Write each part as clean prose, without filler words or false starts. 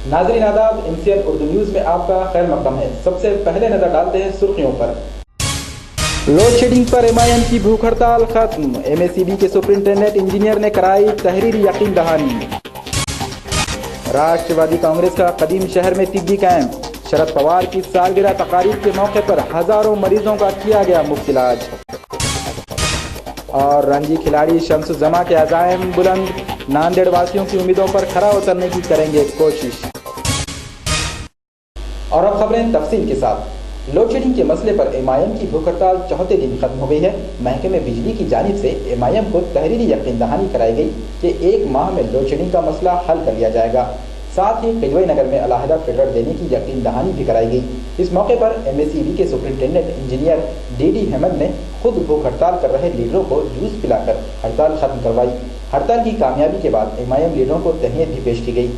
नाज़रीन आदाब, MCN Urdu news में आपका खैर मक़दम है। सबसे पहले नजर डालते हैं सुर्खियों पर। लोड शेडिंग पर MIM की भूख हड़ताल खत्म। MACB के सुपरिंटेंडेंट इंजीनियर ने कराई तहरीरी यकीन दहानी। राष्ट्रवादी कांग्रेस का कदीम शहर में तिब्बी कैंप। शरद पवार की सालगिरह तकारीब के मौके पर हजारों मरीजों का किया गया मुफ्त इलाज। और रणजी खिलाड़ी शम्सुज़्ज़मा के अज़ाइम बुलंद, नांदेड़ वासियों की उम्मीदों पर खरा उतरने की करेंगे कोशिश। और अब खबरें तफसील के साथ। लोड शेडिंग के मसले पर MIM की भूख हड़ताल चौथे दिन खत्म हो गई है। महकमे बिजली की जानिब से MIM को तहरीरी यकीन दहानी कराई गई कि 1 माह में लोड शेडिंग का मसला हल कर लिया जाएगा। साथ ही खिजवई नगर में अलहदा फिल्टर देने की यकीन दहानी भी कराई गई। इस मौके पर MACB के सुपरिंटेंडेंट इंजीनियर DD हेमंत ने खुद भूख हड़ताल कर रहे लीडरों को जूस पिलाकर हड़ताल खत्म करवाई। हड़ताल की कामयाबी के बाद MIM लीडरों को तहनीत भी पेश की गई।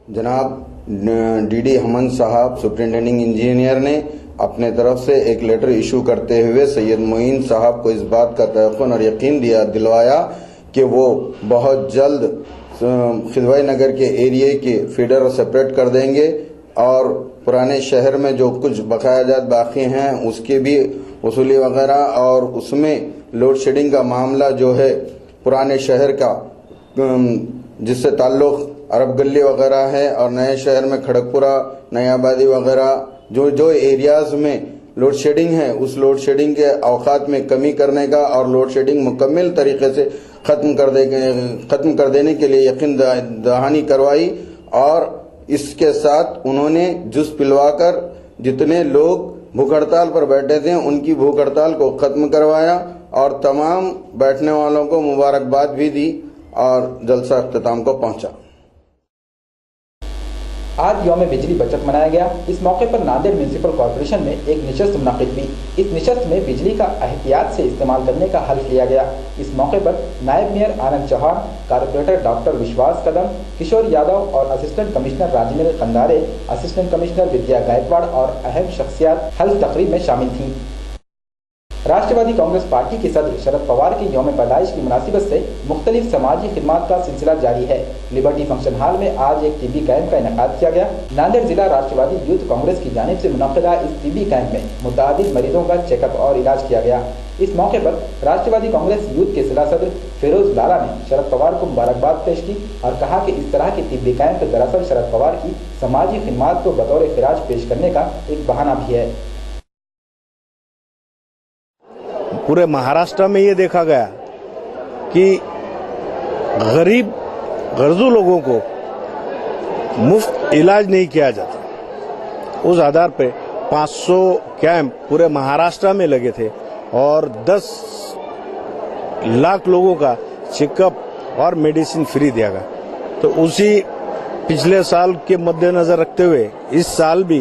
जनाब DD हेमंत साहब सुपरिंटेंडिंग इंजीनियर ने अपने तरफ से एक लेटर इशू करते हुए सैयद मोइन साहब को इस बात का तयक़ुन और यकीन दिलवाया कि वो बहुत जल्द खिजवई नगर के एरिया के फीडर सेपरेट कर देंगे और पुराने शहर में जो कुछ बकायाजात बाकी हैं उसके भी वसूली वगैरह, और उसमें लोड शेडिंग का मामला जो है पुराने शहर का जिससे ताल्लुक़ अरब गली वगैरह है और नए शहर में खड़गपुरा, नई आबादी वगैरह जो एरियाज़ में लोड शेडिंग है उस लोड शेडिंग के औकात में कमी करने का और लोड शेडिंग मुकम्मल तरीके से ख़त्म कर देने के लिए यकीन दहानी करवाई। और इसके साथ उन्होंने जूस पिलवाकर जितने लोग भूख हड़ताल पर बैठे थे उनकी भूख हड़ताल को ख़त्म करवाया और तमाम बैठने वालों को मुबारकबाद भी दी और जलसा अख्तिताम को पहुंचा। आज यौम बिजली बचत मनाया गया। इस मौके पर नांदेड़ म्यूनसिपल कॉर्पोरेशन में एक नशस्त मुनाकिद हुई। इस नशस्त में बिजली का एहतियात से इस्तेमाल करने का हल किया गया। इस मौके पर नायब mayor Anand Chauhan, corporator doctor Vishwas Kadam, Kishore Yadav और assistant commissioner Rajendra Kandare, assistant commissioner Vidya Gaikwad और अहम शख्सियात हल्फ तकरीब में शामिल थीं। राष्ट्रवादी कांग्रेस पार्टी के सदर शरद पवार की यौम पैदाइश की मुनासिबत से मुख्तलिफ समाजी खिदमात का सिलसिला जारी है। लिबर्टी फंक्शन हॉल में आज एक टीबी कैंप का इनेकाद किया गया। नांदेड़ जिला राष्ट्रवादी यूथ कांग्रेस की जानिब से मुनक़िदा इस टीबी कैंप में मुतादिद मरीजों का चेकअप और इलाज किया गया। इस मौके पर राष्ट्रवादी कांग्रेस यूथ के जिला सदर फिरोज लाला ने शरद पवार को मुबारकबाद पेश की और कहा कि इस तरह के टीबी कैंप दरअसल शरद पवार की समाजी खिदमात को बतौर खिराज पेश करने का एक बहाना भी है। पूरे महाराष्ट्र में ये देखा गया कि गरीब गर्जू लोगों को मुफ्त इलाज नहीं किया जाता। उस आधार पे 500 कैंप पूरे महाराष्ट्र में लगे थे और 10 लाख लोगों का चेकअप और मेडिसिन फ्री दिया गया। तो उसी पिछले साल के मद्देनजर रखते हुए इस साल भी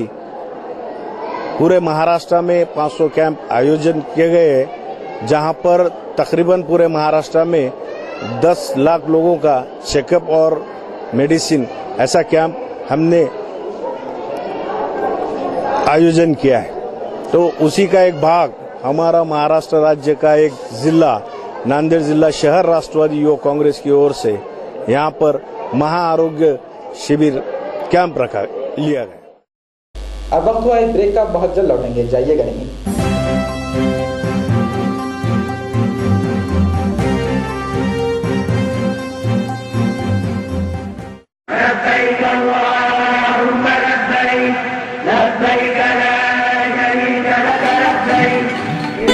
पूरे महाराष्ट्र में 500 कैंप आयोजन किए गए, जहां पर तकरीबन पूरे महाराष्ट्र में 10 लाख लोगों का चेकअप और मेडिसिन ऐसा कैंप हमने आयोजन किया है। तो उसी का एक भाग हमारा महाराष्ट्र राज्य का एक जिला नांदेड़ जिला शहर राष्ट्रवादी युवक कांग्रेस की ओर से यहां पर महाआरोग्य शिविर कैंप लिया गया। अब वक्त हुआ एक ब्रेक का, बहुत जल्द लौटेंगे, जाइएगा नहीं।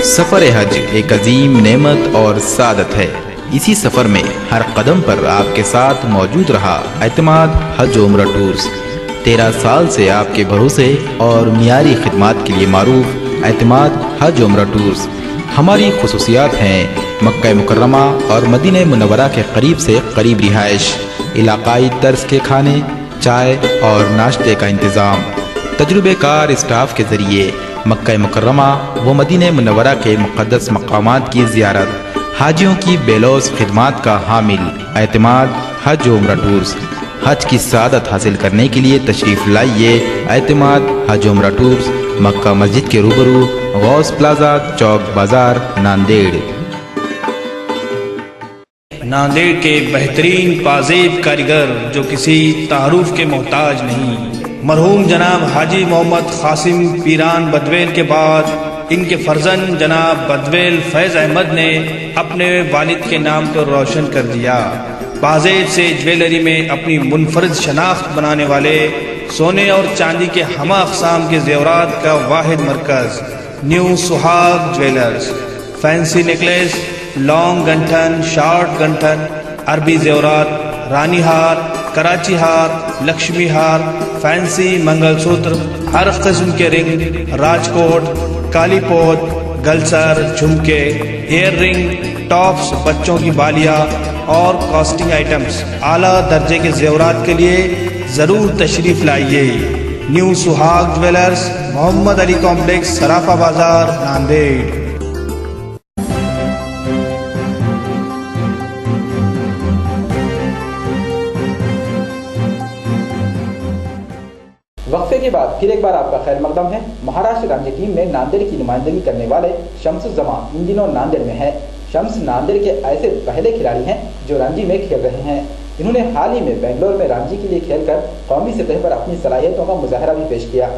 सफर हज एक अजीम नेमत और सादत है। इसी सफर में हर कदम पर आपके साथ मौजूद रहा एतमाद हज उम्रा टूर्स। 13 साल से आपके भरोसे और मियारी खिदमात के लिए मारूफ एतमाद हज उम्रा टूर्स। हमारी खुसूसियात हैं मक्का मुकर्रमा और मदीना मुनव्वरा के करीब से करीब रिहाइश, इलाकाई तर्ज के खाने, चाय और नाश्ते का इंतज़ाम, तजुर्बेकार स्टाफ के ज़रिए मक्का मुकर्रमा व मदीना मुनव्वरा के मुक़द्दस मकामात की ज़ियारत, हाजियों की बेलौस खिदमात का हामिल एतमाद हज उम्रा टूर्स। हज की सादत हासिल करने के लिए तशरीफ़ लाइए एतमाद हज उम्रा टूर्स, मक्का मस्जिद के रूबरू, गौस प्लाजा, चौक बाजार, नांदेड़। नांदेड़ के बेहतरीन पाजेब कारीगर जो किसी तारुफ के मोहताज नहीं। मरहूम जनाब हाजी मोहम्मद कासिम पीरान बदवेल के बाद इनके फर्जंद जनाब बदवेल फैज़ अहमद ने अपने वालिद के नाम को रोशन कर दिया। पाजेब से ज्वेलरी में अपनी मुनफरद शनाख्त बनाने वाले सोने और चांदी के हमा अक़साम के जेवरात का वाहिद मरकज़ न्यू सुहाग jewellers. Fancy necklace, long गंठन, short गंठन, अरबी जेवरात, रानी हार, कराची हार, लक्ष्मी हार, फैंसी मंगलसूत्र, हर किस्म के रिंग, राजकोट, कालीपोत, गलसर, झुमके, ईयर रिंग, टॉप्स, बच्चों की बालियाँ और कॉस्टिंग आइटम्स आला दर्जे के जेवरात के लिए ज़रूर तशरीफ़ लाइए। न्यू सुहाग ज्वेलर्स, मोहम्मद अली कॉम्प्लेक्स, सराफा बाजार, नांदेड़। वक्फे के बाद फिर एक बार आपका खैर मकदम है। महाराष्ट्र रणजी टीम में नांदेड़ की नुमाइंदगी करने वाले शम्सुज़्ज़मा इन दिनों नांदेड़ में है। शम्स नांदेड़ के ऐसे पहले खिलाड़ी हैं जो रणजी में खेल रहे हैं। इन्होंने हाल ही में बेंगलोर में रणजी के लिए खेलकर कौमी सतह पर अपनी सलाहियतों का मुजाहरा भी पेश किया।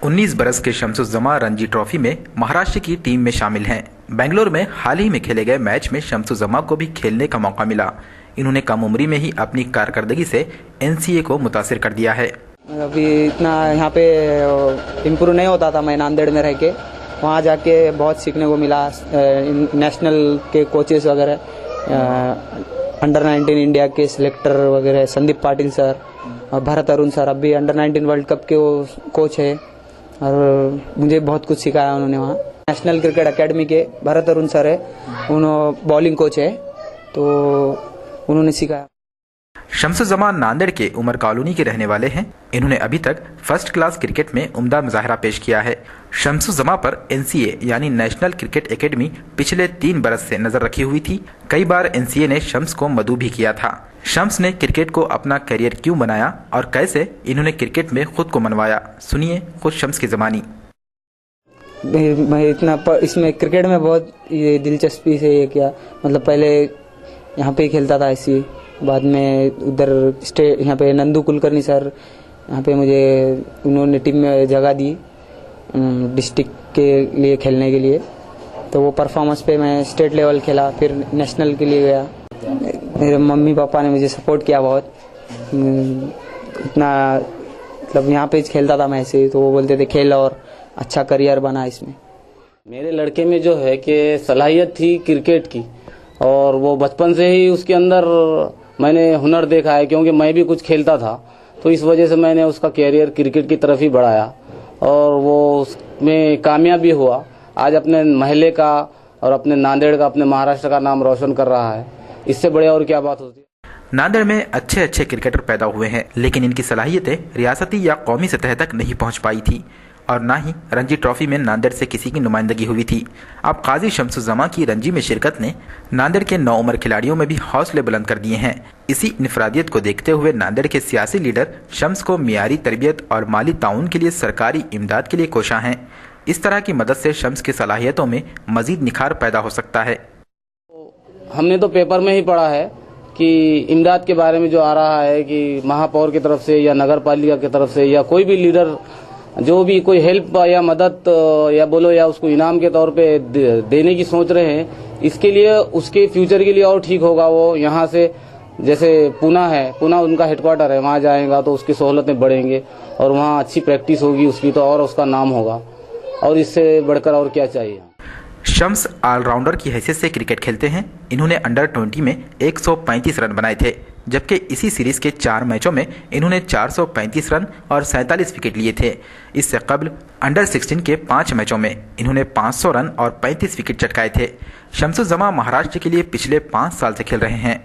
19 बरस के शम्सुज़्ज़मा रणजी ट्रॉफी में महाराष्ट्र की टीम में शामिल हैं। बेंगलोर में हाल ही में खेले गए मैच में शम्सुज़्ज़मा को भी खेलने का मौका मिला। इन्होंने कम उम्री में ही अपनी कारकर्दगी से एनसीए को मुतासिर कर दिया है। अभी इतना यहाँ पे इम्प्रूव नहीं होता था। मैं नांदेड़ में रह के वहाँ जाके बहुत सीखने को मिला। नेशनल के कोचेस वगैरह, अंडर 19 इंडिया के सिलेक्टर वगैरह, संदीप पाटिल सर और भरत अरुण सर अभी अंडर 19 वर्ल्ड कप के वो कोच है और मुझे बहुत कुछ सिखाया उन्होंने वहाँ। नेशनल क्रिकेट एकेडमी के भरत अरुण सर है, उन्होंने बॉलिंग कोच है, तो उन्होंने सिखाया। शम्सुज़्ज़मा नांदेड़ के उमर कॉलोनी के रहने वाले हैं। इन्होंने अभी तक फर्स्ट क्लास क्रिकेट में उम्दा मुजाहरा पेश किया है। शम्सुज़्ज़मा पर एनसीए यानी नेशनल क्रिकेट एकेडमी पिछले 3 बरस से नजर रखी हुई थी। कई बार एनसीए ने शम्स को मदऊ भी किया था। शम्स ने क्रिकेट को अपना करियर क्यों बनाया और कैसे इन्होंने क्रिकेट में खुद को मनवाया, सुनिए खुद शम्स की ज़बानी। मैं इतना इसमें क्रिकेट में बहुत दिलचस्पी से ये किया। मतलब पहले यहाँ पे ही खेलता था ऐसी, बाद में उधर स्टेट यहाँ पे नंदू कुलकर्णी सर यहाँ पे मुझे उन्होंने टीम में जगह दी डिस्ट्रिक्ट के लिए खेलने के लिए। तो वो परफॉर्मेंस पे मैं स्टेट लेवल खेला, फिर नेशनल के लिए गया। मेरे मम्मी पापा ने मुझे सपोर्ट किया बहुत। इतना मतलब यहाँ पे खेलता था मैं ऐसे, तो वो बोलते थे खेल और अच्छा करियर बना इसमें। मेरे लड़के में जो है कि सलाहियत थी क्रिकेट की और वो बचपन से ही उसके अंदर मैंने हुनर देखा है, क्योंकि मैं भी कुछ खेलता था, तो इस वजह से मैंने उसका कैरियर क्रिकेट की तरफ ही बढ़ाया और वो उसमें कामयाब भी हुआ। आज अपने महल्ले का और अपने नांदेड़ का, अपने महाराष्ट्र का नाम रोशन कर रहा है। इससे बड़े और क्या बात होती है। नांदेड़ में अच्छे अच्छे क्रिकेटर पैदा हुए हैं, लेकिन इनकी सलाहियतें रियासती या कौमी सतह तक नहीं पहुंच पाई थी और ना ही रणजी ट्रॉफी में नांदेड़ से किसी की नुमाइंदगी हुई थी। अब काजी शम्सुज़्ज़मा की रणजी में शिरकत ने नांदेड़ के नौउम्र खिलाड़ियों में भी हौसले बुलंद कर दिए हैं। इसी इनफरादियत को देखते हुए नांदेड़ के सियासी लीडर शम्स को मियारी तरबियत और माली ताउन के लिए सरकारी इमदाद के लिए कोशा हैं। इस तरह की मदद से शम्स की सलाहियतों में मजीद निखार पैदा हो सकता है। हमने तो पेपर में ही पढ़ा है कि इमदाद के बारे में जो आ रहा है कि महापौर की तरफ से या नगर पालिका की तरफ से या कोई भी लीडर जो भी कोई हेल्प या मदद या बोलो या उसको इनाम के तौर पे देने की सोच रहे हैं, इसके लिए उसके फ्यूचर के लिए और ठीक होगा वो यहाँ से, जैसे पूना है, पूना उनका हेडक्वार्टर है, वहाँ जाएगा तो उसकी सहूलतें बढ़ेंगे और वहाँ अच्छी प्रैक्टिस होगी उसकी, तो और उसका नाम होगा और इससे बढ़कर और क्या चाहिए। शम्स ऑलराउंडर की हैसियत से क्रिकेट खेलते हैं। इन्होंने अंडर 20 में 135 रन बनाए थे, जबकि इसी सीरीज के 4 मैचों में इन्होंने 435 रन और 47 विकेट लिए थे। इससे कबल अंडर 16 के 5 मैचों में इन्होंने 500 रन और 35 विकेट चटकाए थे। शम्सुज़्ज़मा महाराष्ट्र के लिए पिछले 5 साल से खेल रहे हैं।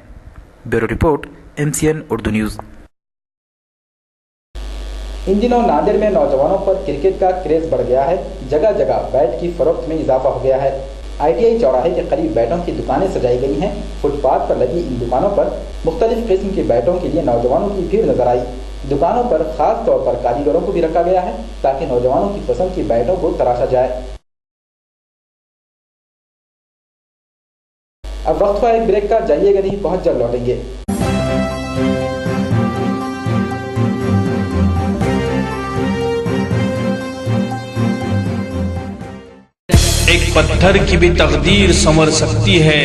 Bureau report, MCN Urdu news. इन दिनों नांदेड़ में नौजवानों पर क्रिकेट का क्रेज बढ़ गया है। जगह जगह बैट की फरोख्त में इजाफा हो गया है। ITI चौराहे के करीब बैटों की दुकानें सजाई गई हैं। फुटपाथ पर लगी इन दुकानों पर मुख्तलिफ किस्म के बैटों के लिए नौजवानों की भीड़ नजर आई। दुकानों पर खास तौर पर कारीगरों को भी रखा गया है ताकि नौजवानों की पसंद की बैटों को तराशा जाए। अब वक्त हुआ एक ब्रेक का, जाइएगा नहीं, बहुत जल्द लौटेंगे। एक पत्थर की भी तकदीर संवर सकती है,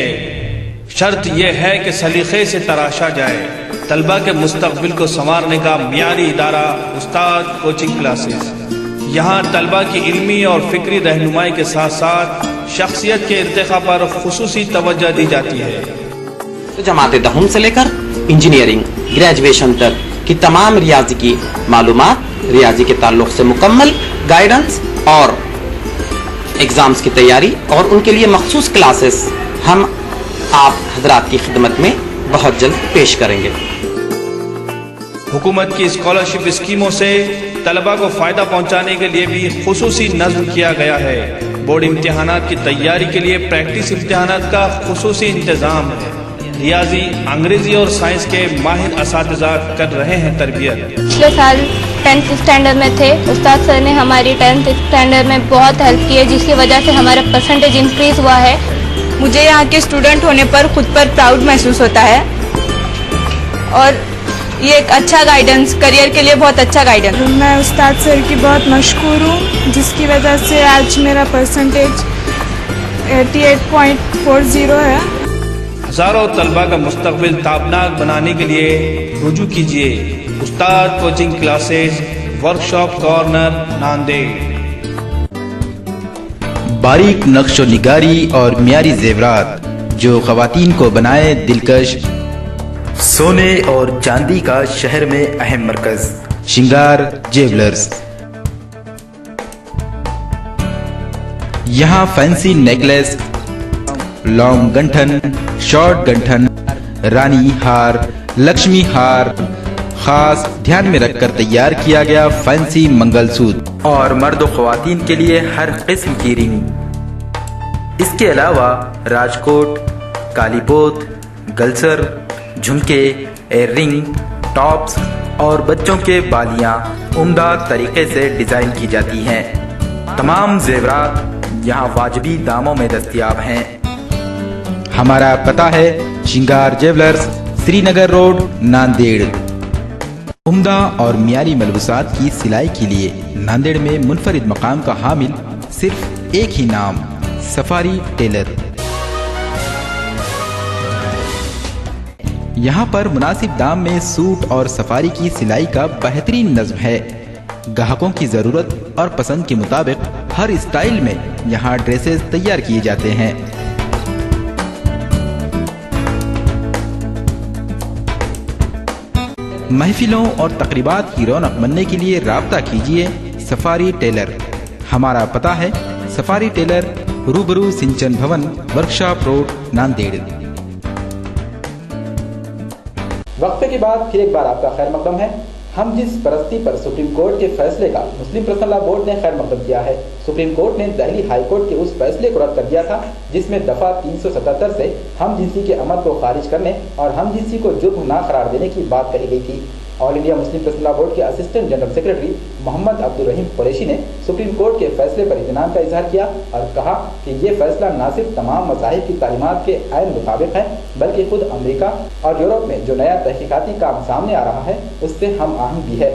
शर्त यह है कि सलीके से तराशा जाए। तलबा के मुस्तकबिल को संवारने का मियारी इदारा उस्ताद कोचिंग क्लासेस। यहाँ तलबा की इल्मी और फिक्री रहनुमाई के साथ साथ शख्सियत के इर्तिका पर खुसूसी तवज्जो दी जाती है। तो जमात दहम से लेकर इंजीनियरिंग ग्रेजुएशन तक की तमाम रियाजी की मालूमात, रियाजी के ताल्लुक से मुकम्मल गाइडेंस और एग्जाम्स की तैयारी और उनके लिए मखसूस क्लासेस हम आप हजरात की खिदमत में बहुत जल्द पेश करेंगे। हुकूमत की स्कॉलरशिप स्कीमों से तलबा को फायदा पहुंचाने के लिए भी खुसूसी नज़्म किया गया है। बोर्ड इम्तिहानात की तैयारी के लिए प्रैक्टिस इम्तिहानात का खुसूसी इंतजाम है। रियाजी, अंग्रेजी और साइंस के माहिर असातिज़ा कर रहे हैं तरबियत। पिछले साल 10th स्टैंडर्ड में थे, उस्ताद सर ने हमारी 10th स्टैंडर्ड में बहुत हेल्प की है, जिसकी वजह से हमारा परसेंटेज इंक्रीज हुआ है। मुझे यहाँ के स्टूडेंट होने पर खुद पर प्राउड महसूस होता है और ये एक अच्छा गाइडेंस, करियर के लिए बहुत अच्छा गाइडेंस। मैं उस्ताद सर की बहुत मशहूर हूँ, जिसकी वजह से आज मेरा परसेंटेज 88.40 है। हजारों तलबा का मुस्तकबिल ताबनाक बनाने के लिए रुजू कीजिए उस्ताद coaching classes, workshop corner, Nanded. बारीक नक्शो निगारी और मियारी जेवरात जो ख्वातीन को बनाए दिलकश। सोने और चांदी का शहर में अहम मरकज श्रृंगार ज्वेलर्स। यहाँ फैंसी नेकलेस, लॉन्ग गंठन, शॉर्ट गंठन, रानी हार, लक्ष्मी हार खास ध्यान में रखकर तैयार किया गया फैंसी मंगलसूत्र और मर्द और ख्वातीन के लिए हर किस्म की रिंग। इसके अलावा राजकोट, कालीपोत, गलसर, झुमके, एयर रिंग, टॉप्स और बच्चों के बालियां उम्दा तरीके से डिजाइन की जाती हैं। तमाम जेवरात यहाँ वाजबी दामों में दस्तयाब हैं। हमारा पता है श्रृंगार ज्वेलर्स, श्रीनगर रोड, नांदेड़। उम्दा और मियारी मलबूसात की सिलाई के लिए नांदेड़ में मुनफरिद मकाम का हामिल सिर्फ एक ही नाम, सफारी टेलर। यहाँ पर मुनासिब दाम में सूट और सफारी की सिलाई का बेहतरीन नज़्म है। ग्राहकों की जरूरत और पसंद के मुताबिक हर स्टाइल में यहाँ ड्रेसेस तैयार किए जाते हैं। महफिलों और तकरीबात की रौनक बनने के लिए राब्ता कीजिए सफारी टेलर। हमारा पता है सफारी टेलर, रूबरू सिंचन भवन, वर्कशॉप रोड, नांदेड़। वक्फे के बाद फिर एक बार आपका खैर मकदम है। हम जिस परस्ती पर सुप्रीम कोर्ट के फैसले का मुस्लिम पर्सनल लॉ बोर्ड ने खैर मकदम किया है। सुप्रीम कोर्ट ने दिल्ली हाई कोर्ट के उस फैसले को रद्द कर दिया था जिसमें दफा 377 से हम जिनसी के अमल को खारिज करने और हम जिनसी को जुर्म ना करार देने की बात कही गई थी। All India Muslim personal law board के assistant general secretary Mohammad Abdul Rahim Qureshi ने सुप्रीम कोर्ट के फैसले पर इत्मीनान का इजहार किया और कहा कि ये फैसला न सिर्फ तमाम मज़ाहिब की तालीमात के ऐन मुताबिक है, बल्कि खुद अमेरिका और यूरोप में जो नया तहकीकाती काम सामने आ रहा है उससे हम आहंग भी है।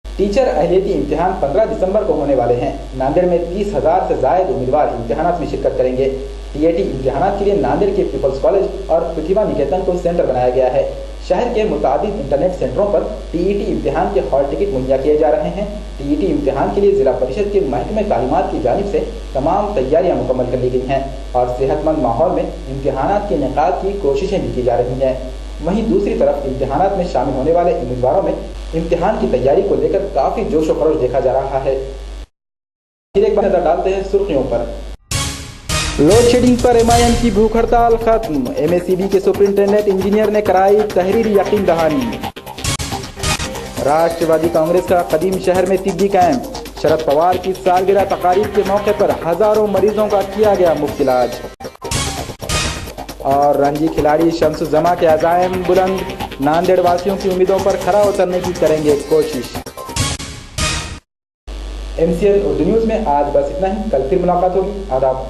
टीचर अहलियती इम्तिहान 15 दिसंबर को होने वाले हैं। नांदेड़ में 30,000 से ज़ायद उम्मीदवार इम्तिहानात में शिरकत करेंगे। टीएटी इम्तिहानात के लिए नांदेड़ के पीपल्स कॉलेज और प्रतिभा निकेतन को सेंटर बनाया गया है। शहर के मुताबिक इंटरनेट सेंटरों पर टीईटी इम्तिहान के हॉल टिकट मुहैया किए जा रहे हैं। टीईटी इम्तिहान के लिए जिला परिषद के महकमे तालीमात की जानिब से तमाम तैयारियां मुकम्मल कर ली गई हैं और सेहतमंद माहौल में इम्तिहानात के इनेकाद की कोशिशें भी की जा रही हैं। वहीं दूसरी तरफ इम्तिहानात में शामिल होने वाले उम्मीदवारों में इम्तिहान की तैयारी को लेकर काफी जोश और खरोश देखा जा रहा है। फिर एक बार नजर डालते हैं सुर्खियों पर। लोड शेडिंग पर एमआईएम की भूख हड़ताल खत्म। एमएसईबी के सुपरिंटेंडेंट इंजीनियर ने कराई तहरीरी यकीन दहानी। राष्ट्रवादी कांग्रेस का कदीम शहर में तिब्बी कैंप। शरद पवार की सालगिरह तकारीब के मौके पर हजारों मरीजों का किया गया मुफ्त इलाज। और रणजी खिलाड़ी शम्सुज्जमा के अज़ाइम बुलंद, नांदेड़ वासियों की उम्मीदों पर खरा उतरने की करेंगे कोशिश। MCL उर्दू न्यूज़ में आज बस इतना ही। कल फिर मुलाकात होगी। आदाब।